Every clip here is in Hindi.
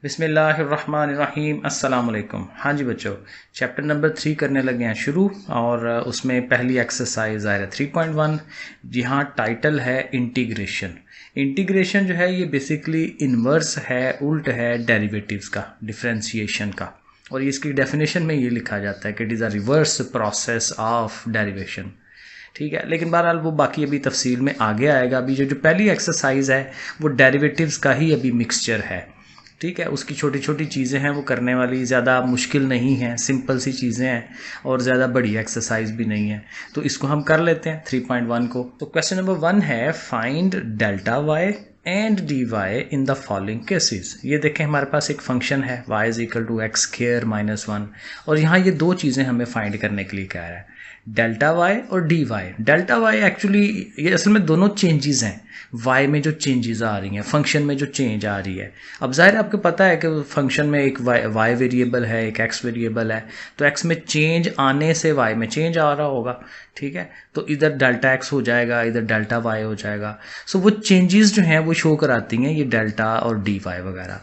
बिस्मिल्लाहिर्रहमानिर्रहीम अस्सलाम वालेकुम। हाँ जी बच्चों, चैप्टर नंबर 3 करने लगे हैं शुरू और उसमें पहली एक्सरसाइज आ रहा है 3.1। यहाँ टाइटल है इंटीग्रेशन। इंटीग्रेशन जो है ये बेसिकली इन्वर्स है, उल्ट है डेरिवेटिव्स का, डिफरेंशिएशन का। और इसकी डेफिनेशन में ये लिखा जाता है कि it is a reverse process of derivation. ठीक है, लेकिन बहरहाल वो बाकी अभी तफसील में आगे आएगा। अभी जो पहली एक्सरसाइज है वो डेरिवेटिव्स का ही अभी मिक्सचर है। ठीक है, उसकी छोटी छोटी चीज़ें हैं वो करने वाली, ज़्यादा मुश्किल नहीं है, सिंपल सी चीज़ें हैं और ज़्यादा बड़ी एक्सरसाइज भी नहीं है। तो इसको हम कर लेते हैं 3.1 को। तो क्वेश्चन नंबर 1 है find delta y and d y in the following cases. ये देखें, हमारे पास एक फंक्शन है y is equal to x square minus 1 और यहाँ ये दो चीज़ें हमें फाइंड करने के लिए कह रहा है, डेल्टा वाई और d y. Delta y actually ये असल में दोनों चेंजेस हैं, y में जो चेंजेस आ रही हैं, फंक्शन में जो चेंज आ रही है। अब जाहिर आपको पता है कि फंक्शन में एक y वेरिएबल है, एक x वेरिएबल है, तो x में चेंज आने से y में चेंज आ रहा होगा। ठीक है, तो इधर डेल्टा x हो जाएगा, इधर डेल्टा y हो जाएगा। सो वो चेंजेस जो हैं वो शो कराती हैं ये डेल्टा और डी वाई वगैरह।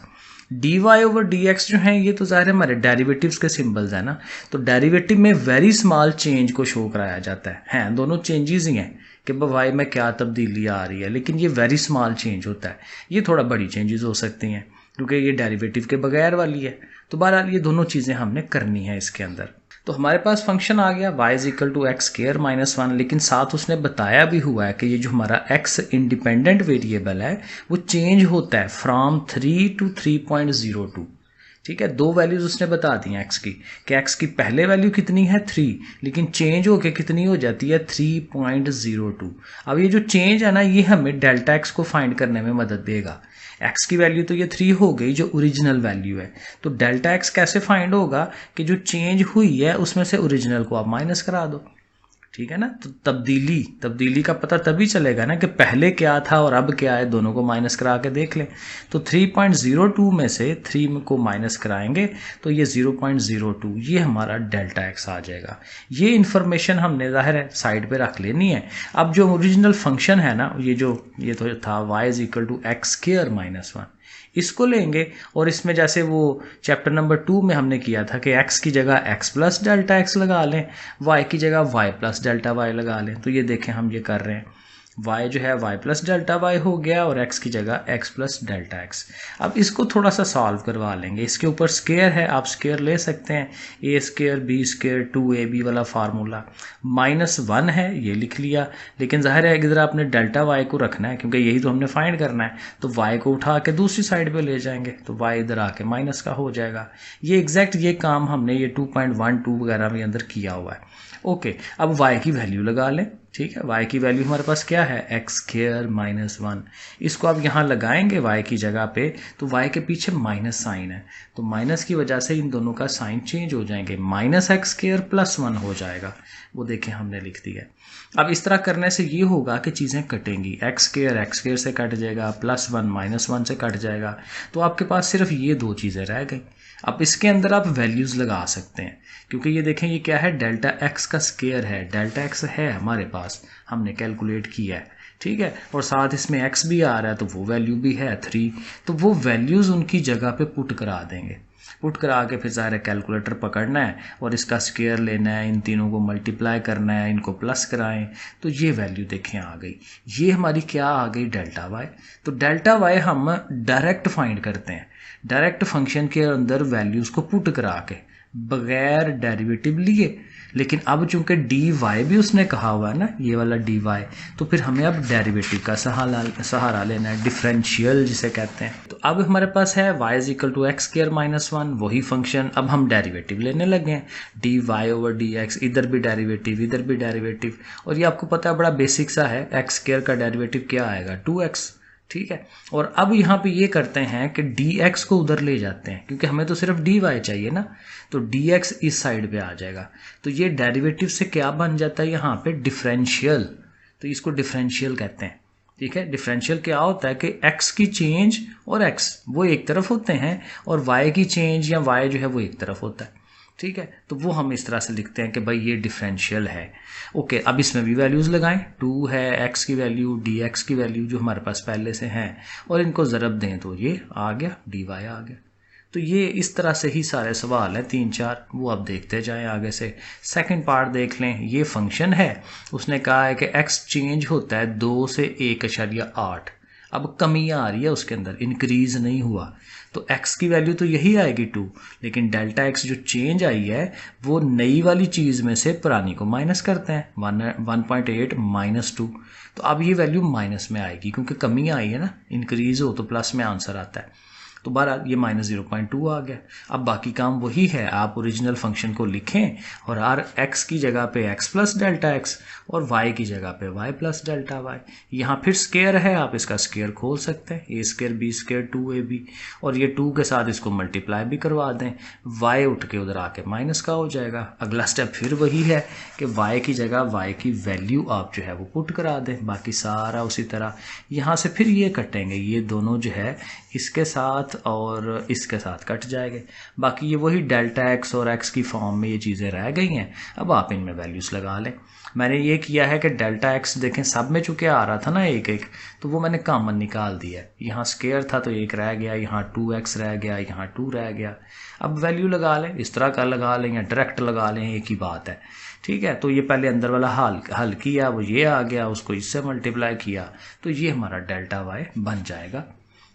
D y over d x जो है ये तो ज़ाहिर है हमारे डेरिवेटिव्स के सिंबल्स हैं ना, तो डेरिवेटिव में वेरी स्मॉल चेंज को शो कराया जाता है। हैं दोनों चेंजेस ही हैं कि वाई में क्या तब्दीली आ रही है, लेकिन ये वेरी स्मॉल चेंज होता है। ये थोड़ा बड़ी चेंजेस हो सकती हैं क्योंकि ये डेरिवेटिव के बगैर वाली है। तो बहरहाल ये दोनों चीज़ें हमने करनी है इसके अंदर। तो हमारे पास फंक्शन आ गया y is equal to x square minus 1, लेकिन साथ उसने बताया भी हुआ है कि ये जो हमारा x इंडिपेंडेंट वेरिएबल है वो चेंज होता है फ्रॉम 3 टू 3.02। ठीक है, दो वैल्यूज उसने बता दी हैं x की, कि x की पहले वैल्यू कितनी है 3, लेकिन चेंज होके कितनी हो जाती है 3.02। अब ये जो चेंज है ना ये हमें डेल्टा x को फाइंड करने में मदद देगा। x की वैल्यू तो ये 3 हो गई जो ओरिजिनल वैल्यू है, तो डेल्टा x कैसे फाइंड होगा कि जो चेंज हुई है उसमें से ओरिजिनल को आप माइनस करा दो। ठीक है ना, तो तब्दीली का पता तभी चलेगा ना कि पहले क्या था और अब क्या है, दोनों को माइनस करा के देख लें। तो 3.02 में से 3 को माइनस कराएंगे तो ये 0.02, ये हमारा डेल्टा एक्स आ जाएगा। ये इन्फॉर्मेशन हमने ज़ाहिर है साइड पे रख लेनी है। अब जो ओरिजिनल फंक्शन है ना, ये तो था y is equal to x square minus 1, इसको लेंगे और इसमें जैसे वो चैप्टर नंबर 2 में हमने किया था कि x की जगह x प्लस डेल्टा x लगा लें, y की जगह y प्लस डेल्टा y लगा लें। तो ये देखें हम ये कर रहे हैं, y जो है y प्लस डेल्टा y हो गया और x की जगह x प्लस डेल्टा x। अब इसको थोड़ा सा सॉल्व करवा लेंगे। इसके ऊपर स्क्वायर है, आप स्क्वायर ले सकते हैं, a square b square 2ab वाला फार्मूला। -1 है ये लिख लिया, लेकिन जाहिर है इधर आपने डेल्टा y को रखना है क्योंकि यही तो हमने फाइंड करना है। तो y को उठा के दूसरी साइड पे ले जाएंगे तो y इधर आके माइनस का हो जाएगा। ये एग्जैक्ट ये काम हमने ये 2.12 वगैरह में अंदर किया हुआ है। ओके, अब y की वैल्यू लगा लें। ठीक है, y की वैल्यू हमारे पास क्या है एक्स स्क्वायर माइनस 1, इसको आप यहाँ लगाएंगे y की जगह पे, तो y के पीछे माइनस साइन है, तो माइनस की वजह से इन दोनों का साइन चेंज हो जाएंगे, माइनस एक्स स्क्वायर प्लस 1 हो जाएगा। वो देखें हमने लिख दिया। अब इस तरह करने से ये होगा कि चीज़ें कटेंगी, एक्स स्क्वायर से कट जाएगा, प्लस 1 माइनस 1 से कट जाएगा, तो आपके पास सिर्फ ये दो चीज़ें रह गई। अब इसके अंदर आप वैल्यूज़ लगा सकते हैं क्योंकि ये देखें ये क्या है, डेल्टा एक्स का स्क्वायर है, डेल्टा एक्स है हमारे पास, हमने कैलकुलेट किया है। ठीक है, और साथ इसमें x भी आ रहा है तो वो वैल्यू भी है 3, तो वो वैल्यूज़ उनकी जगह पे पुट करा देंगे। पुट करा के फिर ज़ाहिर कैलकुलेटर पकड़ना है और इसका स्क्वायर लेना है, इन तीनों को मल्टीप्लाई करना है, इनको प्लस कराएं, तो ये वैल्यू देखें आ गई। ये हमारी क्या आ गई, डेल्टा वाई। तो डेल्टा वाई हम डायरेक्ट फाइंड करते हैं, डायरेक्ट फंक्शन के अंदर वैल्यूज़ को पुट करा के बगैर डेरिवेटिव लिए। लेकिन अब चूंकि डी वाई भी उसने कहा हुआ है ना, ये वाला डी वाई, तो फिर हमें अब डेरिवेटिव का सहारा लेना है, डिफरेंशियल जिसे कहते हैं। तो अब हमारे पास है y is equal to x square minus 1, वही फंक्शन। अब हम डेरिवेटिव लेने लगे हैं, d y over d x, इधर भी डेरिवेटिव इधर भी डेरिवेटिव। और ये आपको पता है बड़ा बेसिक सा है, एक्स स्क्वायर का डेरिवेटिव क्या आएगा 2x। ठीक है, और अब यहाँ पे ये करते हैं कि dx को उधर ले जाते हैं क्योंकि हमें तो सिर्फ dy चाहिए ना, तो dx इस साइड पे आ जाएगा। तो ये डेरिवेटिव से क्या बन जाता है यहाँ पे, डिफरेंशियल। तो इसको डिफरेंशियल कहते हैं। ठीक है, डिफरेंशियल क्या होता है कि x की चेंज और x वो एक तरफ होते हैं और y की चेंज या y जो है वो एक तरफ होता है। ठीक है, तो वो हम इस तरह से लिखते हैं कि भाई ये डिफरेंशियल है। ओके, अब इसमें भी वैल्यूज़ लगाएं, 2 है x की वैल्यू, dx की वैल्यू जो हमारे पास पहले से हैं, और इनको ज़रब दें तो ये आ गया, dy आ गया। तो ये इस तरह से ही सारे सवाल हैं 3-4, वो आप देखते जाएं आगे से। सेकंड पार्ट देख लें, ये फंक्शन है, उसने कहा है कि x चेंज होता है 2 से 1.8। अब कमी आ रही है उसके अंदर, इंक्रीज नहीं हुआ, तो x की वैल्यू तो यही आएगी 2, लेकिन डेल्टा x जो चेंज आई है वो नई वाली चीज़ में से पुरानी को माइनस करते हैं, 1.8 माइनस 2, तो अब ये वैल्यू माइनस में आएगी क्योंकि कमी आई है ना, इंक्रीज हो तो प्लस में आंसर आता है। तो बहरहाल ये -0.2 आ गया। अब बाकी काम वही है, आप ओरिजिनल फंक्शन को लिखें और हर x की जगह पे x प्लस डेल्टा x और y की जगह पे y प्लस डेल्टा y। यहाँ फिर स्केयर है, आप इसका स्केयर खोल सकते हैं, a square b square 2ab, और ये 2 के साथ इसको मल्टीप्लाई भी करवा दें, y उठ के उधर आके माइनस का हो जाएगा। अगला स्टेप फिर वही है कि y की जगह y की वैल्यू आप जो है वो पुट करा दें, बाकी सारा उसी तरह। यहाँ से फिर ये कटेंगे, ये दोनों जो है इसके साथ और इसके साथ कट जाएंगे, बाकी ये वही डेल्टा x और x की फॉर्म में ये चीज़ें रह गई हैं। अब आप इनमें वैल्यूज़ लगा लें। मैंने ये किया है कि डेल्टा x देखें सब में चूँकि आ रहा था ना एक एक, तो वो मैंने कॉमन निकाल दिया है। यहाँ स्केयर था तो एक रह गया, यहाँ 2x रह गया, यहाँ 2 रह गया। अब वैल्यू लगा लें, इस तरह का लगा लें या डायरेक्ट लगा लें, एक ही बात है, ठीक है। तो ये पहले अंदर वाला हल किया, वो ये आ गया, उसको इससे मल्टीप्लाई किया, तो ये हमारा डेल्टा y बन जाएगा।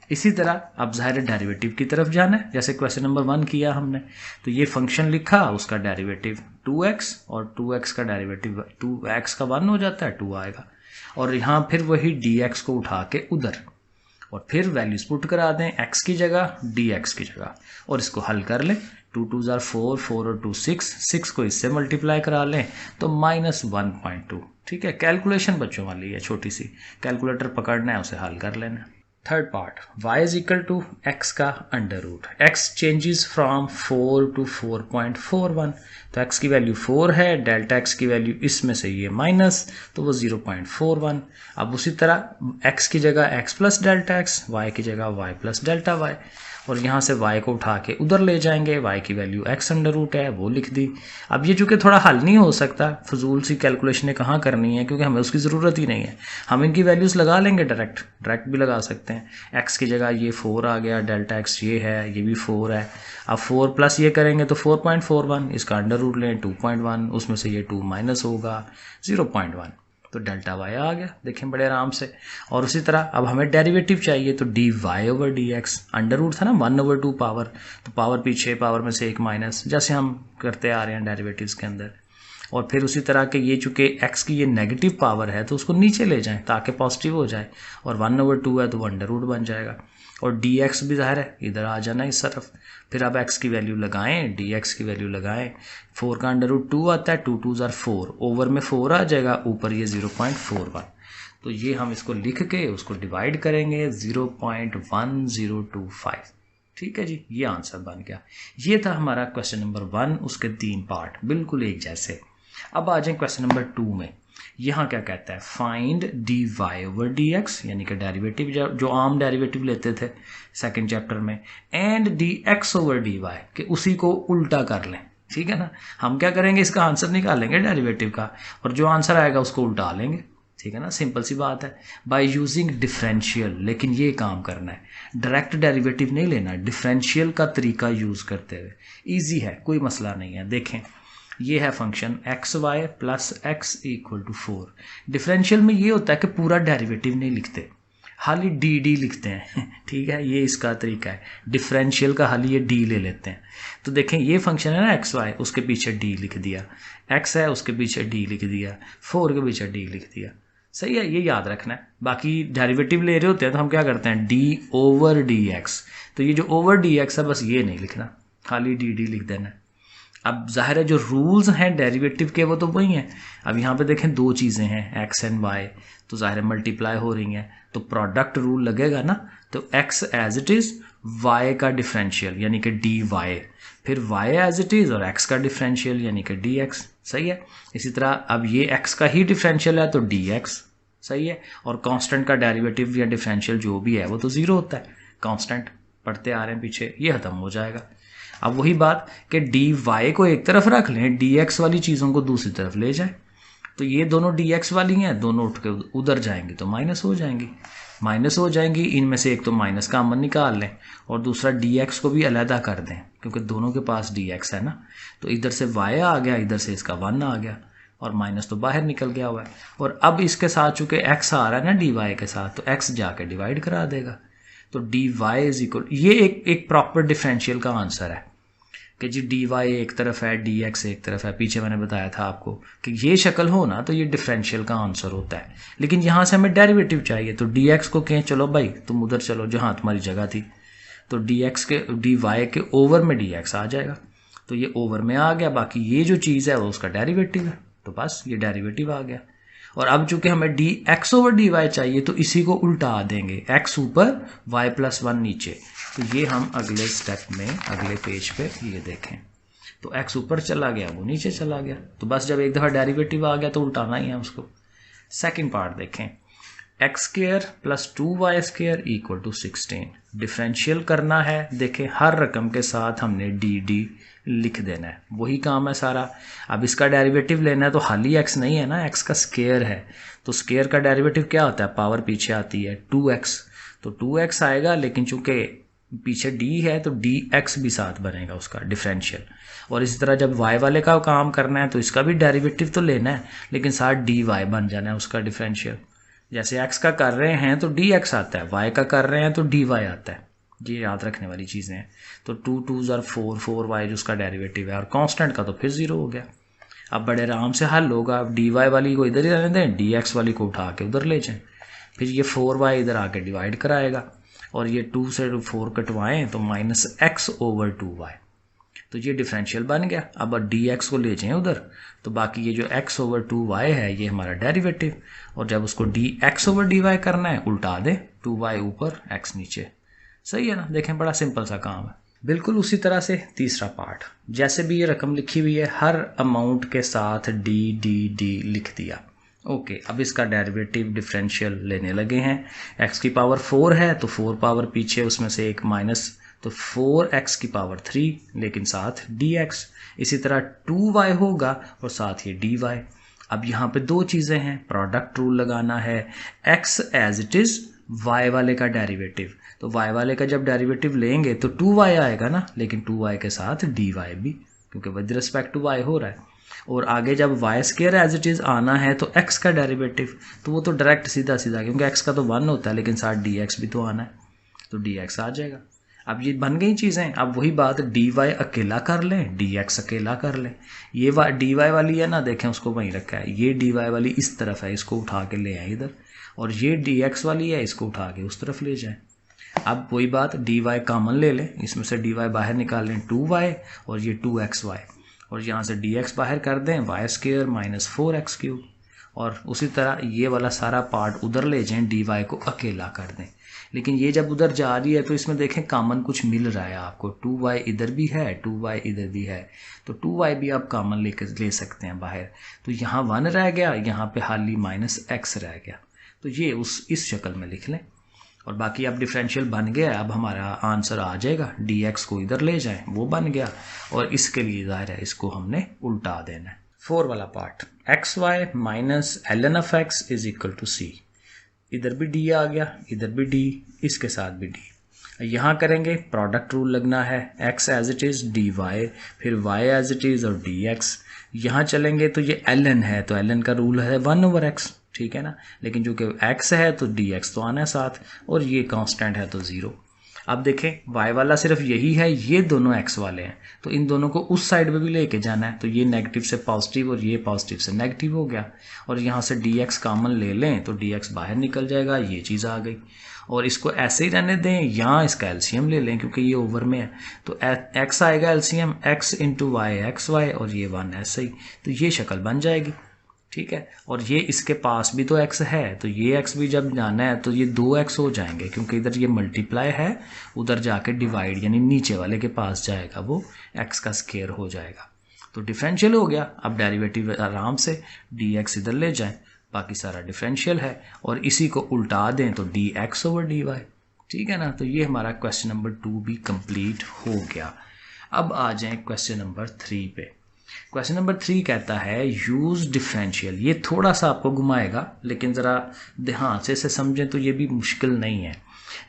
इसी तरह अब ज़ाहिर डेरिवेटिव की तरफ जाना है, जैसे क्वेश्चन नंबर 1 किया हमने, तो ये फंक्शन लिखा, उसका डेरिवेटिव 2x और 2x का डेरिवेटिव 2x का 1 हो जाता है, 2 आएगा, और यहाँ फिर वही dx को उठा के उधर, और फिर वैल्यूज पुट करा दें x की जगह dx की जगह, और इसको हल कर लें। 2 2 ज़ार 4, 4 और 2 6 को इससे मल्टीप्लाई करा लें तो -1.2। ठीक है, कैलकुलेशन बच्चों वाली है, छोटी सी, कैलकुलेटर पकड़ना है, उसे हल कर लेना। Third part, y is equal to x का under root, x changes from 4 to 4.41, तो x की वैल्यू 4 है, डेल्टा x की वैल्यू इसमें से ये माइनस, तो वो 0.41। अब उसी तरह x की जगह x plus delta x, y की जगह y प्लस डेल्टा y, और यहाँ से y को उठा के उधर ले जाएंगे, y की वैल्यू x अंडर रूट है, वो लिख दी। अब ये चूँकि थोड़ा हल नहीं हो सकता, फजूल सी कैलकुलेशनें कहाँ करनी है, क्योंकि हमें उसकी ज़रूरत ही नहीं है, हम इनकी वैल्यूज़ लगा लेंगे, डायरेक्ट भी लगा सकते हैं। x की जगह ये 4 आ गया, डेल्टा x ये है, ये भी 4 है। अब 4 प्लस ये करेंगे तो 4.41, इसका अंडर रूट लें 2.1, उसमें से ये 2 माइनस होगा 0.1, तो डेल्टा y आ गया, देखें बड़े आराम से। और उसी तरह अब हमें डेरिवेटिव चाहिए, तो dy over dx, under root था ना 1/2 पावर, तो पावर पीछे, पावर में से एक माइनस, जैसे हम करते आ रहे हैं डेरिवेटिव्स के अंदर। और फिर उसी तरह के ये चूँकि x की ये नेगेटिव पावर है तो उसको नीचे ले जाएं ताकि पॉजिटिव हो जाए, और 1/2 है तो वो अंडर रूट बन जाएगा, और dx भी ज़ाहिर है इधर आ जाना इस तरफ। फिर अब x की वैल्यू लगाएं, dx की वैल्यू लगाएं, 4 का अंडर रूट 2 आता है, 2 2 ज़ार 4, ओवर में 4 आ जाएगा, ऊपर ये 0.41, तो ये हम इसको लिख के उसको डिवाइड करेंगे 0.1025। ठीक है जी, ये आंसर बन गया। ये था हमारा क्वेश्चन नंबर 1, उसके 3 पार्ट बिल्कुल एक जैसे। अब आ जाए क्वेश्चन नंबर 2 में, यहाँ क्या कहता है, फाइंड dy ओवर dx, यानी कि डेरिवेटिव जो आम डेरिवेटिव लेते थे सेकंड चैप्टर में, एंड dx ओवर dy, कि उसी को उल्टा कर लें। ठीक है ना, हम क्या करेंगे, इसका आंसर निकालेंगे डेरिवेटिव का, और जो आंसर आएगा उसको उल्टा लेंगे। ठीक है ना, सिंपल सी बात है, बाय यूजिंग डिफरेंशियल। लेकिन ये काम करना है, डायरेक्ट डेरिवेटिव नहीं लेना, डिफरेंशियल का तरीका यूज़ करते हुए। ईजी है, कोई मसला नहीं है। देखें, ये है function x y plus x equal to 4। Differential में ये होता है कि पूरा डेरिवेटिव नहीं लिखते, खाली डी लिखते हैं। ठीक है, ये इसका तरीका है, डिफरेंशियल का हल ये डी ले लेते हैं। तो देखें, ये फंक्शन है ना एक्स वाई, उसके पीछे डी लिख दिया, एक्स है उसके पीछे डी लिख दिया, 4 के पीछे डी लिख दिया। सही है, ये याद रखना है। बाकी डेरिवेटिव ले रहे होते हैं तो हम क्या करते हैं, डी ओवर डी एक्स, तो ये जो ओवर डी एक्स है बस ये नहीं लिखना, खाली डी लिख देना। अब जाहिर है जो रूल्स हैं डेरिवेटिव के वो तो वही हैं। अब यहाँ पे देखें, दो चीज़ें हैं एक्स एंड वाई, तो जाहिर है मल्टीप्लाई हो रही हैं, तो प्रोडक्ट रूल लगेगा ना, तो x as it is, y का डिफरेंशियल यानी कि डी वाई, फिर वाई एज इट इज़ और एक्स का डिफरेंशियल यानी कि डी एक्स। सही है, इसी तरह अब ये एक्स का ही डिफरेंशियल है तो डी एक्स। सही है, और कांस्टेंट का डेरिवेटिव या डिफरेंशियल जो भी है वो तो ज़ीरो होता है, कांस्टेंट पढ़ते आ रहे हैं पीछे, ये ख़त्म हो जाएगा। अब वही बात कि डी वाई को एक तरफ रख लें, डी एक्स वाली चीज़ों को दूसरी तरफ ले जाएं, तो ये दोनों dx वाली हैं, दोनों उठ के उधर जाएंगी तो माइनस हो जाएंगी, इनमें से एक तो माइनस कॉमन निकाल लें और दूसरा dx को भी अलहदा कर दें क्योंकि दोनों के पास dx है ना। तो इधर से y आ गया, इधर से इसका 1 आ गया और माइनस तो बाहर निकल गया हुआ है। और अब इसके साथ चूंकि x आ रहा है ना dy के साथ, तो x जाके डिवाइड करा देगा। तो dy इज इक्वल, ये एक प्रॉपर डिफरेंशियल का आंसर है कि जी dy एक तरफ है, dx एक तरफ है। पीछे मैंने बताया था आपको कि ये शक्ल हो ना तो ये डिफरेंशियल का आंसर होता है। लेकिन यहाँ से हमें डेरिवेटिव चाहिए, तो dx को कहें चलो भाई तुम उधर चलो जहाँ तुम्हारी जगह थी, तो dx के dy के ओवर में dx आ जाएगा, तो ये ओवर में आ गया। बाकी ये जो चीज़ है वो उसका डेरिवेटिव है, तो बस ये डेरिवेटिव आ गया। और अब चूंकि हमें dx ओवर dy चाहिए तो इसी को उल्टा देंगे, x ऊपर y+1 नीचे। तो ये हम अगले स्टेप में अगले पेज पे ये देखें, तो x ऊपर चला गया वो नीचे चला गया। तो बस जब एक दफ़ा डेरिवेटिव आ गया तो उल्टाना ही है उसको। सेकंड पार्ट देखें, x² + 2y² = 16। डिफरेंशियल करना है, देखें हर रकम के साथ हमने dd लिख देना है, वही काम है सारा। अब इसका डेरिवेटिव लेना है तो खाली x नहीं है ना, x का स्क्वायर है, तो स्क्वायर का डेरिवेटिव क्या होता है, पावर पीछे आती है 2x, तो 2x आएगा। लेकिन चूंकि पीछे d है तो dx भी साथ बनेगा उसका डिफरेंशियल। और इसी तरह जब y वाले का काम करना है तो इसका भी डेरिवेटिव तो लेना है, लेकिन साथ dy बन जाना है उसका डिफरेंशियल। जैसे x का कर रहे हैं तो dx आता है, y का कर रहे हैं तो dy आता है। ये याद रखने वाली चीज़ें हैं। तो 2 2s are 4, 4y जो उसका डेरिवेटिव है, और कांस्टेंट का तो फिर 0 हो गया। अब बड़े आराम से हल होगा। अब dy वाली को इधर ही रहने दें, dx वाली को उठा के उधर ले जाएं, फिर ये 4y इधर आके डिवाइड कराएगा और ये 2 से 4 कटवाएं तो -x/2y, तो ये डिफरेंशियल बन गया। अब dx को ले जाएं उधर, तो बाकी ये जो x/2y है ये हमारा डेरिवेटिव, और जब उसको dx/dy करना है उल्टा दें, 2y ऊपर x नीचे। सही है ना, देखें बड़ा सिंपल सा काम है। बिल्कुल उसी तरह से तीसरा पार्ट, जैसे भी ये रकम लिखी हुई है हर अमाउंट के साथ d लिख दिया। ओके, अब इसका डेरिवेटिव डिफरेंशियल लेने लगे हैं। x की पावर 4 है तो 4 पावर पीछे, उसमें से एक माइनस, तो 4x की पावर 3, लेकिन साथ dx। इसी तरह 2y होगा और साथ ये dy। अब यहाँ पे दो चीज़ें हैं, प्रोडक्ट रूल लगाना है। x as it is y वाले का डेरिवेटिव, तो y वाले का जब डेरिवेटिव लेंगे तो 2y आएगा ना, लेकिन 2y के साथ dy भी, क्योंकि विद रिस्पेक्ट टू y हो रहा है। और आगे जब y² एज इट इज़ आना है तो x का डेरिवेटिव, तो वो तो डायरेक्ट सीधा सीधा, क्योंकि x का तो 1 होता है, लेकिन साथ dx भी तो आना है, तो dx आ जाएगा। अब ये बन गई चीज़ें। अब वही बात, dy अकेला कर लें, dx अकेला कर लें। ये dy वाली है ना, देखें उसको वहीं रखा है, ये dy वाली इस तरफ है, इसको उठा के ले आए इधर, और ये dx वाली है, इसको उठा के उस तरफ ले जाएं। अब वही बात, dy कॉमन ले लें, इसमें से dy बाहर निकाल लें 2y और ये 2xy, और यहाँ से dx बाहर कर दें, y² - 4x³। और उसी तरह ये वाला सारा पार्ट उधर ले जाएं, dy को अकेला कर दें। लेकिन ये जब उधर जा रही है तो इसमें देखें कॉमन कुछ मिल रहा है आपको, 2y इधर भी है, 2y इधर भी है, तो 2y भी आप कॉमन ले सकते हैं बाहर। तो यहाँ 1 रह गया, यहाँ पे हाली -x रह गया, तो ये इस शक्ल में लिख लें। और बाकी अब डिफरेंशियल बन गया, अब हमारा आंसर आ जाएगा, dx को इधर ले जाएं, वो बन गया। और इसके लिए ज़ाहिर है इसको हमने उल्टा देना है। 4 वाला पार्ट, xy - ln(x) = c। इधर भी d आ गया, इधर भी d, इसके साथ भी d। यहाँ करेंगे, प्रोडक्ट रूल लगना है, x as it is dy, फिर y एज इट इज़ और dx। यहाँ चलेंगे तो ये ln है, तो ln का रूल है 1/x, ठीक है ना। लेकिन जो कि x है तो dx तो आना है साथ, और ये कांस्टेंट है तो 0। अब देखें y वाला सिर्फ यही है, ये दोनों x वाले हैं, तो इन दोनों को उस साइड पे भी लेके जाना है, तो ये नेगेटिव से पॉजिटिव और ये पॉजिटिव से नेगेटिव हो गया। और यहाँ से dx कॉमन ले लें तो dx बाहर निकल जाएगा, ये चीज़ आ गई। और इसको ऐसे ही रहने दें, यहाँ इसका एलसीएम ले लें क्योंकि ये ओवर में है, तो x आएगा एलसीएम, x × y xy, और ये 1 ऐसे ही, तो ये शक्ल बन जाएगी, ठीक है। और ये इसके पास भी तो x है, तो ये x भी जब जाना है तो ये 2x हो जाएंगे, क्योंकि इधर ये मल्टीप्लाई है, उधर जाके डिवाइड यानी नीचे वाले के पास जाएगा, वो x का स्क्वायर हो जाएगा। तो डिफरेंशियल हो गया। अब डेरिवेटिव आराम से dx इधर ले जाएं, बाकी सारा डिफरेंशियल है, और इसी को उल्टा दें तो dx/dy, ठीक है ना। तो ये हमारा क्वेश्चन नंबर 2 भी कंप्लीट हो गया। अब आ जाएं क्वेश्चन नंबर 3 पे। क्वेश्चन नंबर 3 कहता है यूज डिफरेंशियल। ये थोड़ा सा आपको घुमाएगा, लेकिन ज़रा ध्यान से इसे समझें तो ये भी मुश्किल नहीं है।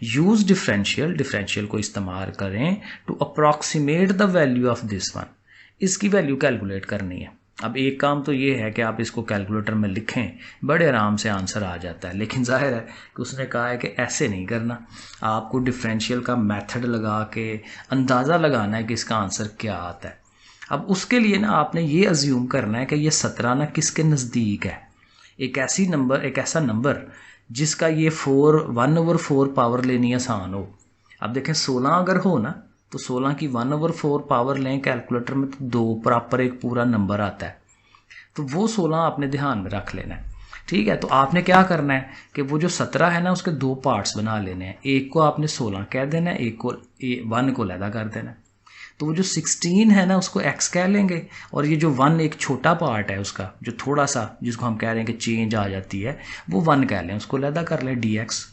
यूज डिफरेंशियल, डिफरेंशियल को इस्तेमाल करें to approximate the value of this one. इसकी वैल्यू कैलकुलेट करनी है। अब एक काम तो ये है कि आप इसको कैलकुलेटर में लिखें, बड़े आराम से आंसर आ जाता है, लेकिन जाहिर है कि उसने कहा है कि ऐसे नहीं करना, आपको डिफरेंशियल का मेथड लगा के अंदाज़ा लगाना है कि इसका आंसर क्या आता है। अब उसके लिए ना आपने ये अज्यूम करना है कि ये 17 ना किसके नज़दीक है। एक ऐसा नंबर जिसका ये 1/4 पावर लेनी आसान हो। अब देखें 16 अगर हो ना तो 16 की 1/4 पावर लें कैलकुलेटर में तो 2 प्रॉपर एक पूरा नंबर आता है। तो वो 16 आपने ध्यान में रख लेना है, ठीक है। तो आपने क्या करना है कि वो जो 17 है ना उसके 2 पार्ट्स बना लेने हैं। एक को आपने 16 कह देना है, एक को 1 को लैदा कर देना है। तो वो जो 16 है ना उसको x कह लेंगे, और ये जो 1 एक छोटा पार्ट है उसका जो थोड़ा सा जिसको हम कह रहे हैं कि चेंज आ जाती है, वो 1 कह लें, उसको लैदा कर लें dx।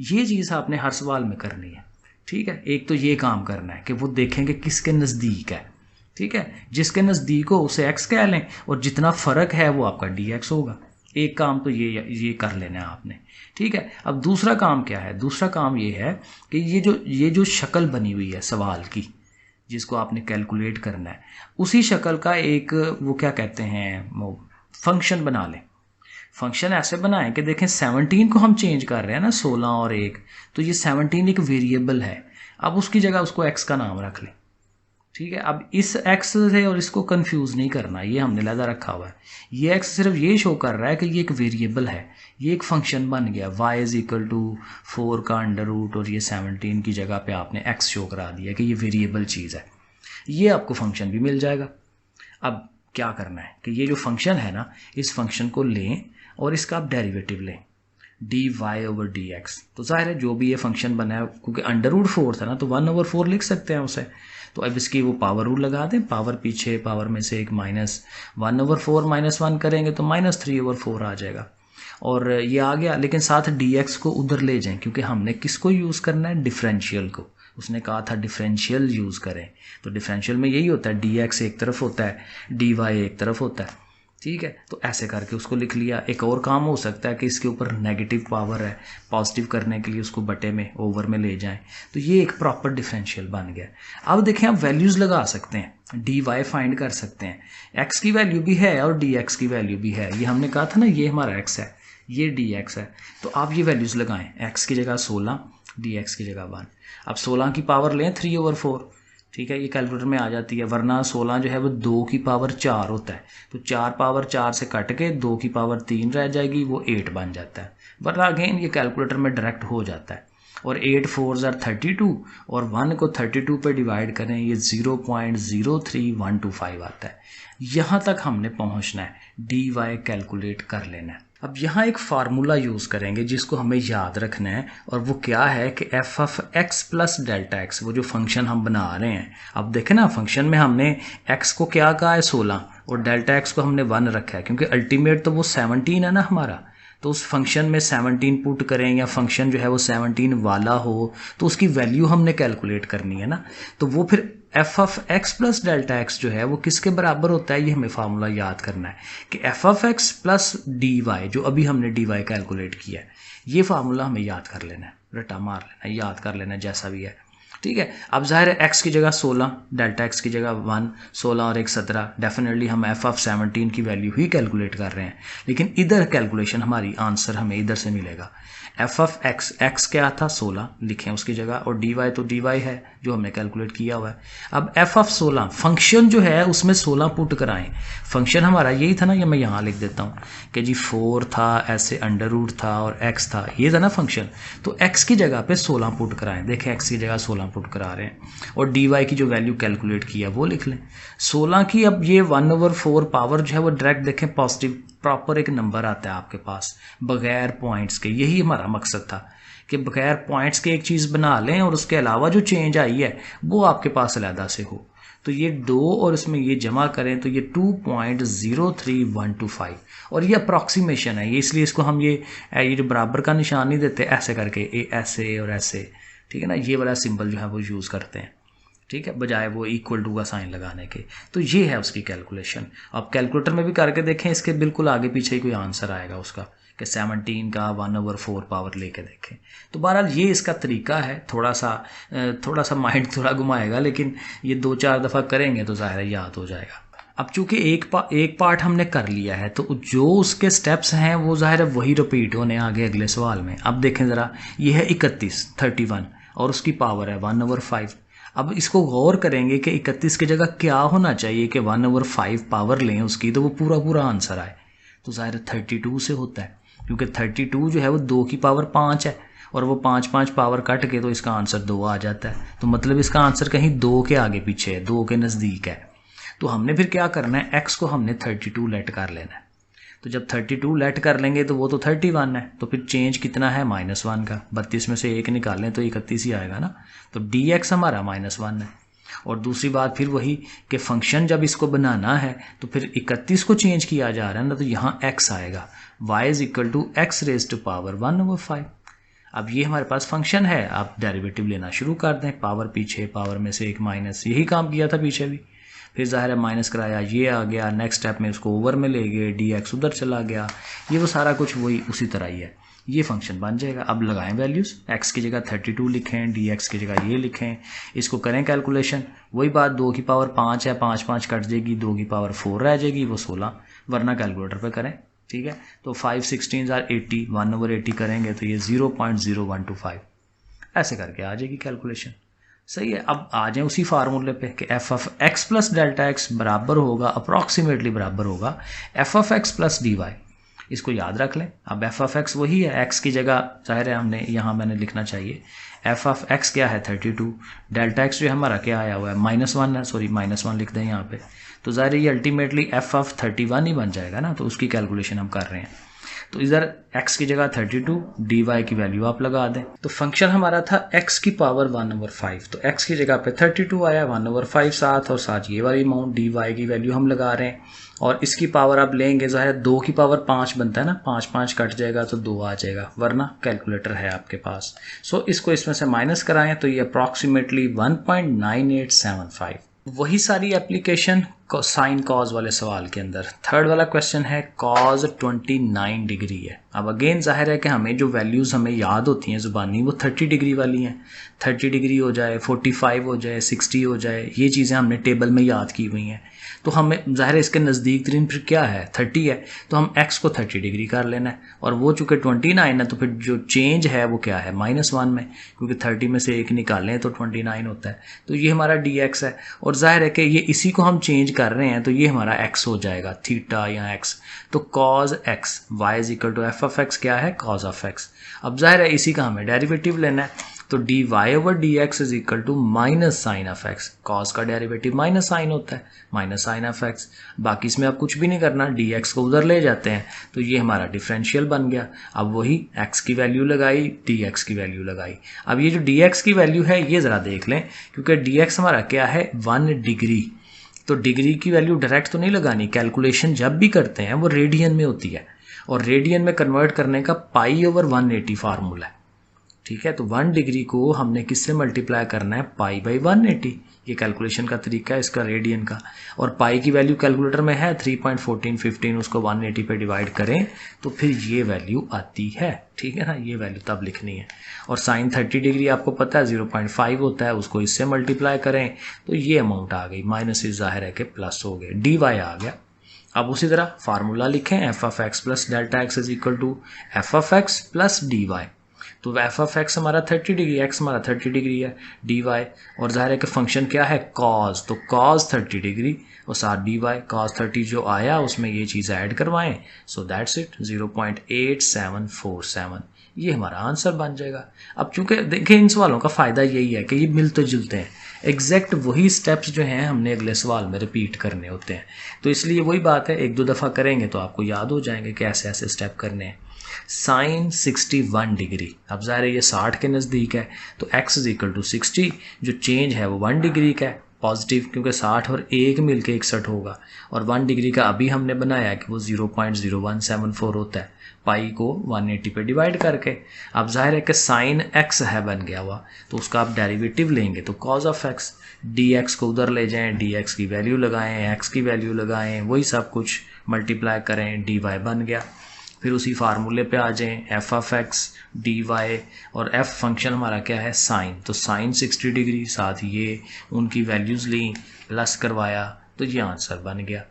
ये चीज़ आपने हर सवाल में करनी है, ठीक है। एक तो ये काम करना है कि वो देखेंगे किसके नज़दीक है, ठीक है। जिसके नज़दीक हो उसे x कह लें, और जितना फ़र्क है वो आपका dx होगा। एक काम तो ये कर लेना है आपने, ठीक है। अब दूसरा काम क्या है? दूसरा काम ये है कि ये जो शक्ल बनी हुई है सवाल की जिसको आपने कैलकुलेट करना है, उसी शक्ल का एक वो क्या कहते हैं वो फंक्शन बना लें। फंक्शन ऐसे बनाएं कि देखें 17 को हम चेंज कर रहे हैं ना 16 और 1, तो ये 17 एक वेरिएबल है। अब उसकी जगह उसको x का नाम रख लें, ठीक है। अब इस x से और इसको कंफ्यूज नहीं करना, ये हमने लहदा रखा हुआ है। ये x सिर्फ ये शो कर रहा है कि ये एक वेरिएबल है, ये एक फंक्शन बन गया y = 4 का अंडर रूट, और ये 17 की जगह पे आपने x शो करा दिया कि ये वेरिएबल चीज़ है। ये आपको फंक्शन भी मिल जाएगा। अब क्या करना है कि ये जो फंक्शन है ना, इस फंक्शन को लें और इसका आप डेरिवेटिव लें dy/dx। तो जाहिर है जो भी ये फंक्शन बना है, क्योंकि अंडर रूट 4 था ना तो 1/4 लिख सकते हैं उसे। तो अब इसकी वो पावर रूल लगा दें, पावर पीछे पावर में से एक -1/4 -1 करेंगे तो -3/4 आ जाएगा, और ये आ गया। लेकिन साथ dx को उधर ले जाएं, क्योंकि हमने किसको यूज़ करना है? डिफरेंशियल को। उसने कहा था डिफरेंशियल यूज़ करें, तो डिफरेंशियल में यही होता है, dx एक तरफ होता है, dy एक तरफ होता है, ठीक है। तो ऐसे करके उसको लिख लिया। एक और काम हो सकता है कि इसके ऊपर नेगेटिव पावर है, पॉजिटिव करने के लिए उसको बटे में ओवर में ले जाएं, तो ये एक प्रॉपर डिफरेंशियल बन गया। अब देखें आप वैल्यूज़ लगा सकते हैं, dy फाइंड कर सकते हैं, x की वैल्यू भी है और dx की वैल्यू भी है। ये हमने कहा था ना, ये हमारा x है, ये dx है। तो आप ये वैल्यूज़ लगाएं, x की जगह 16, dx की जगह 1। अब 16 की पावर लें 3/4, ठीक है, ये कैलकुलेटर में आ जाती है। वरना 16 जो है वो 2 की पावर 4 होता है, तो 4 पावर 4 से कट के 2 की पावर 3 रह जाएगी, वो 8 बन जाता है। वरना अगेन ये कैलकुलेटर में डायरेक्ट हो जाता है। और 8 4s are 32, और 1 को 32 पे डिवाइड करें, ये 0.03125 आता है। यहाँ तक हमने पहुँचना है, dy कैलकुलेट कर लेना है। अब यहाँ एक फार्मूला यूज़ करेंगे जिसको हमें याद रखना है, और वो क्या है कि f(x + Δx), वो जो फंक्शन हम बना रहे हैं। अब देखें ना, फंक्शन में हमने x को क्या कहा है 16, और Δx को हमने 1 रखा है, क्योंकि अल्टीमेट तो वो 17 है ना हमारा। तो उस फंक्शन में 17 पुट करें, या फंक्शन जो है वो 17 वाला हो, तो उसकी वैल्यू हमने कैलकुलेट करनी है ना। तो वो फिर f(x + Δx) जो है वो किसके बराबर होता है, ये हमें फार्मूला याद करना है कि f(x + dy), जो अभी हमने dy कैलकुलेट किया है, ये फार्मूला हमें याद कर लेना है, रटा मार लेना है, याद कर लेना है जैसा भी है, ठीक है। अब जाहिर है x की जगह 16, Δx की जगह 1, 16 और 1 17, डेफिनेटली हम f(17) की वैल्यू ही कैलकुलेट कर रहे हैं, लेकिन इधर कैलकुलेशन हमारी आंसर हमें इधर से मिलेगा। f(x), x क्या था 16 लिखें उसकी जगह, और dy तो dy है जो हमने कैलकुलेट किया हुआ है। अब f(16) फंक्शन जो है उसमें 16 पुट कराएं। फंक्शन हमारा यही था ना, ये मैं यहाँ लिख देता हूँ कि जी 4 था, ऐसे अंडर रूट था, और x था, ये था ना फंक्शन। तो x की जगह पे 16 पुट कराएं। देखें x की जगह 16 पुट करा रहे हैं, और dy की जो वैल्यू कैलकुलेट किया वो लिख लें 16 की। अब ये 1/4 पावर जो है वो डायरेक्ट देखें पॉजिटिव प्रॉपर एक नंबर आता है आपके पास बगैर पॉइंट्स के। यही हमारा मकसद था कि बगैर पॉइंट्स के एक चीज़ बना लें, और उसके अलावा जो चेंज आई है वो आपके पास अलहदा से हो। तो ये 2 और इसमें ये जमा करें तो ये 2.03125, और ये अप्रॉक्सीमेशन है, ये इसलिए इसको हम ये जो बराबर का निशान नहीं देते, ऐसे करके ऐसे और ऐसे, ठीक है ना, ये वाला सिंबल जो है वो यूज़ करते हैं। ठीक है, बजाय वो इक्वल टू का साइन लगाने के। तो ये है उसकी कैलकुलेशन। आप कैलकुलेटर में भी करके देखें, इसके बिल्कुल आगे पीछे ही कोई आंसर आएगा उसका कि 17 का 1/4 पावर लेके देखें। तो बहरहाल ये इसका तरीका है, थोड़ा सा माइंड थोड़ा घुमाएगा, लेकिन ये 2-4 दफ़ा करेंगे तो ज़ाहिर है याद हो जाएगा। अब चूंकि एक पार्ट हमने कर लिया है, तो जो उसके स्टेप्स हैं वो ज़ाहिर है वही रिपीट होने आगे अगले सवाल में। अब देखें ज़रा, ये है 31 और उसकी पावर है 1/5। अब इसको गौर करेंगे कि 31 की जगह क्या होना चाहिए कि 1/5 पावर लें उसकी, तो वो पूरा आंसर आए। तो ज़ाहिर 32 से होता है, क्योंकि 32 जो है वो 2 की पावर 5 है, और वो 5 पावर कट के तो इसका आंसर 2 आ जाता है। तो मतलब इसका आंसर कहीं 2 के आगे पीछे है, 2 के नज़दीक है। तो हमने फिर क्या करना है, x को हमने 32 लेट कर लेना है। तो जब 32 लेट कर लेंगे तो वो तो 31 है, तो फिर चेंज कितना है -1 का। 32 में से 1 निकालें तो 31 ही आएगा ना। तो dx हमारा -1 है। और दूसरी बात फिर वही कि फंक्शन जब इसको बनाना है तो फिर 31 को चेंज किया जा रहा है ना, तो यहाँ x आएगा, y = x⁻⁴ 1/5। अब ये हमारे पास फंक्शन है, आप डेरिवेटिव लेना शुरू कर दें, पावर पीछे, पावर में से एक माइनस, यही काम किया था पीछे भी। फिर ज़ाहिर है माइनस कराया, ये आ गया, नेक्स्ट स्टेप में उसको ओवर में ले गए, dx उधर चला गया, ये वो सारा कुछ वही उसी तरह ही है। ये फंक्शन बन जाएगा। अब लगाएं वैल्यूज़, x की जगह 32 लिखें, dx की जगह ये लिखें, इसको करें कैलकुलेशन। वही बात, 2 की पावर 5 है, 5 कट जाएगी, 2 की पावर 4 रह जाएगी, वो 16, वरना कैलकुलेटर पे करें। ठीक है, तो 5 16 are 80, 1/80 करेंगे तो ये 0.0125 ऐसे करके आ जाएगी कैलकुलेशन। सही है। अब आ जाए उसी फार्मूले पे कि f(x + Δx) बराबर होगा, अप्रॉक्सीमेटली बराबर होगा f(x + dy)। इसको याद रख लें। अब f(x) वही है, x की जगह ज़ाहिर है हमने यहाँ मैंने लिखना चाहिए f(x) क्या है 32, Δx जो हमारा क्या आया हुआ है -1 है, सॉरी -1 लिख दें यहाँ पे। तो ज़ाहिर है ये अल्टीमेटली f(31) ही बन जाएगा ना, तो उसकी कैलकुलेशन हम कर रहे हैं। तो इधर x की जगह 32, dy की वैल्यू आप लगा दें। तो फंक्शन हमारा था x की पावर 1/5, तो x की जगह पे 32 आया, 1/5 साथ, और साथ ये वाली अमाउंट dy की वैल्यू हम लगा रहे हैं। और इसकी पावर आप लेंगे, ज़ाहिर 2 की पावर 5 बनता है ना, 5 कट जाएगा तो 2 आ जाएगा, वरना कैलकुलेटर है आपके पास। सो इसको इसमें से माइनस कराएं तो ये अप्रॉक्सीमेटली 1.9875। वही सारी एप्लीकेशन साइन कॉज वाले सवाल के अंदर। थर्ड वाला क्वेश्चन है कॉज 29 डिग्री है। अब अगेन जाहिर है कि हमें जो वैल्यूज़ हमें याद होती हैं ज़ुबानी, वो 30 डिग्री वाली हैं। 30 डिग्री हो जाए, 45 हो जाए, 60 हो जाए, ये चीज़ें हमने टेबल में याद की हुई हैं। तो हमें ज़ाहिर है इसके नज़दीक तरीन फिर क्या है 30 है, तो हम x को 30 डिग्री कर लेना है। और वो चूँकि 29 है तो फिर जो चेंज है वो क्या है -1 में, क्योंकि 30 में से 1 निकालें तो 29 होता है। तो ये हमारा dx है, और जाहिर है कि ये इसी को हम चेंज कर रहे हैं, तो ये हमारा x हो जाएगा, थीटा या x। तो cos x y = f(x) क्या है cos of x। अब जाहिर है इसी का हमें डेरिवेटिव लेना है, तो dy/dx = -sin of x। cos का डेरिवेटिव माइनस साइन होता है, -sin of x। बाकी इसमें आप कुछ भी नहीं करना, dx को उधर ले जाते हैं, तो ये हमारा डिफरेंशियल बन गया। अब वही x की वैल्यू लगाई, dx की वैल्यू लगाई। अब ये जो dx की वैल्यू है ये ज़रा देख लें, क्योंकि dx हमारा क्या है 1 डिग्री। तो डिग्री की वैल्यू डायरेक्ट तो नहीं लगानी, कैलकुलेशन जब भी करते हैं वो रेडियन में होती है, और रेडियन में कन्वर्ट करने का π/180 फार्मूला है। ठीक है, तो 1 डिग्री को हमने किससे मल्टीप्लाई करना है, π/180। ये कैलकुलेशन का तरीका है इसका रेडियन का। और पाई की वैल्यू कैलकुलेटर में है 3.1415, उसको 180 पे डिवाइड करें तो फिर ये वैल्यू आती है। ठीक है ना, ये वैल्यू तब लिखनी है। और साइन 30 डिग्री आपको पता है 0.5 होता है, उसको इससे मल्टीप्लाई करें तो ये अमाउंट आ गई, माइनस इस जाहिर है कि प्लस हो गए, dy आ गया। अब उसी तरह फार्मूला लिखें f(x + Δx) = f(x + dy)। तो f(x) हमारा 30 डिग्री, x हमारा 30 डिग्री है, dy, और जाहिर है कि फंक्शन क्या है cos, तो cos 30 डिग्री और साथ dy, cos 30 जो आया उसमें ये चीज़ ऐड करवाएं, सो दैट्स इट 0.8747। ये हमारा आंसर बन जाएगा। अब चूंकि देखिए इन सवालों का फ़ायदा यही है कि ये मिलते जुलते हैं, एग्जैक्ट वही स्टेप्स जो हैं हमने अगले सवाल में रिपीट करने होते हैं, तो इसलिए वही बात है, 1-2 दफ़ा करेंगे तो आपको याद हो जाएंगे कि ऐसे ऐसे स्टेप करने हैं। साइन 61 डिग्री, अब ज़ाहिर है ये 60 के नज़दीक है, तो x = 60, जो चेंज है वो 1 डिग्री का है पॉजिटिव, क्योंकि 60 और 1 मिलके 61 होगा, और 1 डिग्री का अभी हमने बनाया है कि वो 0.0174 होता है, पाई को 180 पे डिवाइड करके। अब जाहिर है कि साइन एक्स है बन गया हुआ, तो उसका आप डेरिवेटिव लेंगे तो cause of x, D x को उधर ले जाएं, डी एक्स की वैल्यू लगाएं, एक्स की वैल्यू लगाएं, वही सब कुछ मल्टीप्लाई करें, डी वाई बन गया। फिर उसी फार्मूले पे आ जाएं, f of x d y, और एफ फंक्शन हमारा क्या है साइन, तो साइन 60 डिग्री, साथ ये उनकी वैल्यूज़ ली प्लस करवाया, तो ये आंसर बन गया।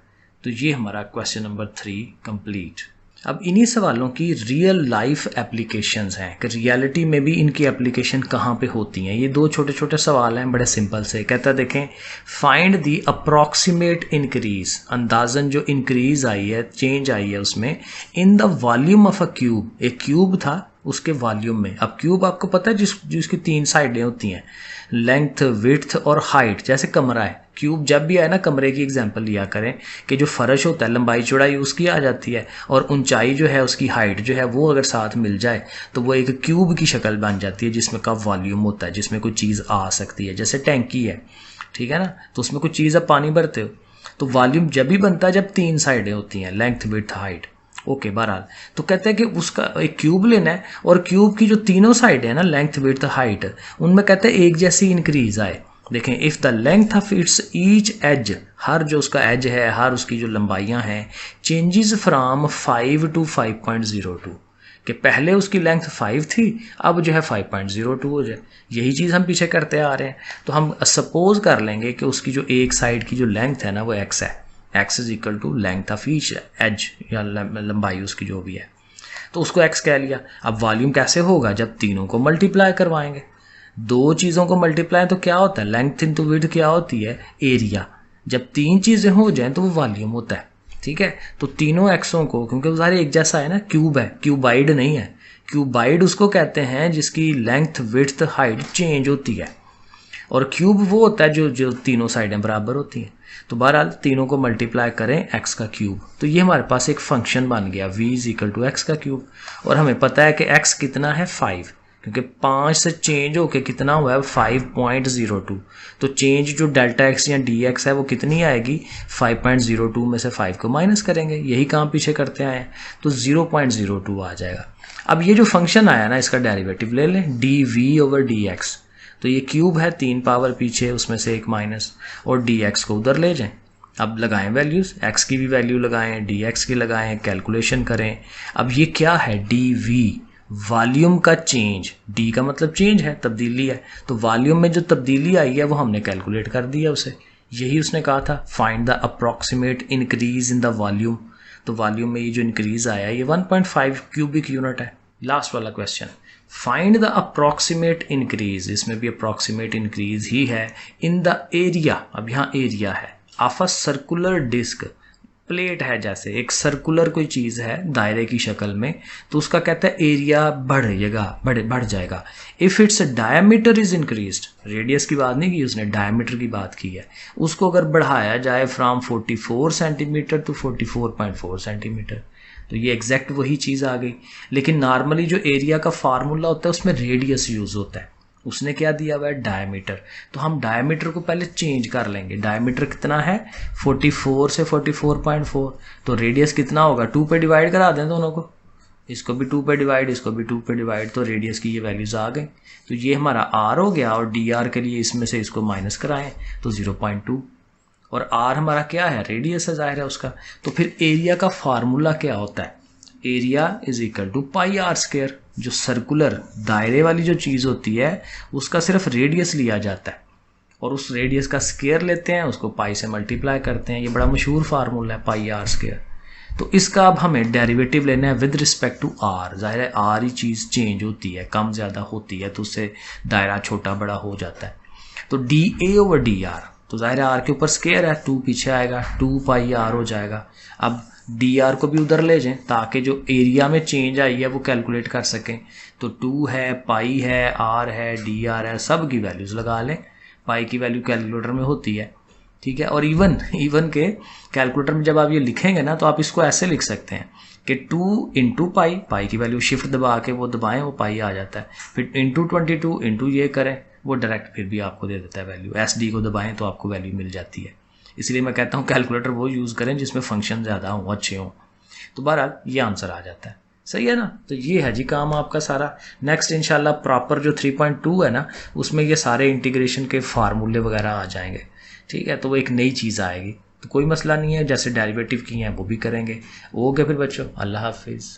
तो ये हमारा क्वेश्चन नंबर 3 कंप्लीट। अब इन्हीं सवालों की रियल लाइफ एप्लीकेशंस हैं कि रियलिटी में भी इनकी एप्लीकेशन कहाँ पे होती हैं। ये दो छोटे छोटे सवाल हैं, बड़े सिंपल से। कहता है देखें, फाइंड द अप्रॉक्सीमेट इंक्रीज, अंदाजन जो इंक्रीज आई है, चेंज आई है उसमें, in the volume of a cube, एक क्यूब था उसके वॉल्यूम में। अब क्यूब आपको पता है जिसकी 3 साइडें होती हैं, लेंथ, विड्थ और हाइट, जैसे कमरा है। क्यूब जब भी आए ना, कमरे की एग्जांपल लिया करें कि जो फर्श होता है लंबाई चौड़ाई उसकी आ जाती है, और ऊंचाई जो है उसकी हाइट जो है वो अगर साथ मिल जाए तो वो एक क्यूब की शक्ल बन जाती है, जिसमें का वॉल्यूम होता है, जिसमें कोई चीज़ आ सकती है। जैसे टैंकी है, ठीक है ना, तो उसमें कोई चीज़ आप पानी भरते हो, तो वॉल्यूम जब भी बनता है जब 3 साइडें होती हैं, लेंथ, विड्थ, हाइट। ओके, बहरहाल तो कहते हैं कि उसका एक क्यूब लेना है, और क्यूब की जो तीनों साइड है ना, लेंथ, विड्थ, हाइट, उनमें कहते हैं एक जैसी इंक्रीज आए। देखें, if the length of its each edge, हर जो उसका एज है, हर उसकी जो लंबाइयाँ हैं, चेंजेस फ्राम 5 to 5.02, कि पहले उसकी लेंथ 5 थी, अब जो है 5.02 हो जाए। यही चीज़ हम पीछे करते आ रहे हैं। तो हम सपोज कर लेंगे कि उसकी जो एक साइड की जो लेंथ है ना वो x है, x is equal to length of each edge, या लंबाई उसकी जो भी है, तो उसको x कह लिया। अब वॉल्यूम कैसे होगा, जब तीनों को मल्टीप्लाई करवाएंगे, दो चीज़ों को मल्टीप्लाई तो क्या होता है, लेंथ इनटू विड्थ क्या होती है, एरिया। जब 3 चीज़ें हो जाएं तो वो वॉल्यूम होता है, ठीक है। तो तीनों एक्सों को, क्योंकि वो सारे एक जैसा है ना, क्यूब है, क्यूबाइड नहीं है। क्यूबाइड उसको कहते हैं जिसकी लेंथ, विड्थ, हाइट चेंज होती है, और क्यूब वो होता है जो तीनों साइडें बराबर होती हैं। तो बहरहाल तीनों को मल्टीप्लाई करें एक्स का क्यूब, तो ये हमारे पास एक फंक्शन बन गया v is equal to x का क्यूब। और हमें पता है कि x कितना है 5, क्योंकि 5 से चेंज होके कितना हुआ है 5.02, तो चेंज जो डेल्टा एक्स या डी एक्स है वो कितनी आएगी, 5.02 में से 5 को माइनस करेंगे, यही काम पीछे करते आए हैं, तो 0.02 आ जाएगा। अब ये जो फंक्शन आया ना, इसका डेरिवेटिव ले लें, d v over d x, तो ये क्यूब है, 3 पावर पीछे, उसमें से एक माइनस, और डी एक्स को उधर ले जाएं। अब लगाएं वैल्यूज़, एक्स की भी वैल्यू लगाएं, डी एक्स की लगाएं, कैलकुलेशन करें। अब ये क्या है, डी वी, वॉल्यूम का चेंज, डी का मतलब चेंज है, तब्दीली है, तो वॉल्यूम में जो तब्दीली आई है वो हमने कैलकुलेट कर दिया उसे। यही उसने कहा था, find the approximate increase in the volume, तो वॉल्यूम में ये जो इंक्रीज आया ये 1.5 क्यूबिक यूनिट है। लास्ट वाला question, find the approximate increase, इसमें भी अप्रॉक्सीमेट इंक्रीज ही है, इन द एरिया, अब यहाँ एरिया है, of a circular disc, plate है, जैसे एक सर्कुलर कोई चीज़ है दायरे की शक्ल में, तो उसका कहता है एरिया बढ़ जाएगा if its diameter is increased. Radius की बात नहीं की उसने, डायमीटर की बात की है। उसको अगर बढ़ाया जाए फ्रॉम 44 सेंटीमीटर टू 44.4 सेंटीमीटर, तो ये एग्जैक्ट वही चीज़ आ गई। लेकिन नॉर्मली जो एरिया का फार्मूला होता है उसमें रेडियस यूज़ होता है, उसने क्या दिया हुआ है, डायमीटर। तो हम डायमीटर को पहले चेंज कर लेंगे। डायमीटर कितना है, 44 से 44.4, तो रेडियस कितना होगा, 2 पे डिवाइड करा दें दोनों को, इसको भी 2 पे डिवाइड, इसको भी 2 पे डिवाइड, तो रेडियस की ये वैल्यूज़ आ गई। तो ये हमारा आर हो गया, और डी आर के लिए इसमें से इसको माइनस कराएं तो 0.2, और आर हमारा क्या है, रेडियस है, जाहिर है उसका। तो फिर एरिया का फार्मूला क्या होता है, area is equal to pi r square. जो सर्कुलर दायरे वाली जो चीज़ होती है उसका सिर्फ रेडियस लिया जाता है, और उस रेडियस का स्क्वायर लेते हैं, उसको पाई से मल्टीप्लाई करते हैं। ये बड़ा मशहूर फार्मूला है, पाई आर स्क्वायर। तो इसका अब हमें डेरिवेटिव लेना है विद रिस्पेक्ट टू आर। जाहिर है आर ही चीज़ चेंज होती है, कम ज़्यादा होती है, तो उससे दायरा छोटा बड़ा हो जाता है। तो D A over D R, तो जाहिर है आर के ऊपर स्क्वायर है, 2 पीछे आएगा, 2 पाई आर हो जाएगा। अब डी आर को भी उधर ले जाएं ताकि जो एरिया में चेंज आई है वो कैलकुलेट कर सकें। तो 2 है, पाई है, आर है, डी आर है, सब की वैल्यूज़ लगा लें। पाई की वैल्यू कैलकुलेटर में होती है, ठीक है। और इवन के कैलकुलेटर में जब आप ये लिखेंगे ना, तो आप इसको ऐसे लिख सकते हैं कि 2 इंटू पाई की वैल्यू शिफ्ट दबा के वो दबाएं, वो पाई आ जाता है। फिर इंटू 22 इंटू ये करें, वो डायरेक्ट फिर भी आपको दे देता है वैल्यू। एस डी को दबाएं तो आपको वैल्यू मिल जाती है। इसलिए मैं कहता हूँ कैलकुलेटर वो यूज़ करें जिसमें फंक्शन ज़्यादा हों, अच्छे हों। तो बहरहाल ये आंसर आ जाता है। सही है ना। तो ये है जी काम आपका सारा। नेक्स्ट इंशाल्लाह प्रॉपर जो 3.2 है ना, उसमें ये सारे इंटीग्रेशन के फार्मूले वगैरह आ जाएंगे, ठीक है। तो वो एक नई चीज़ आएगी, तो कोई मसला नहीं है, जैसे डेरिवेटिव की हैं वो भी करेंगे। ओके फिर बच्चों, अल्लाह हाफिज़।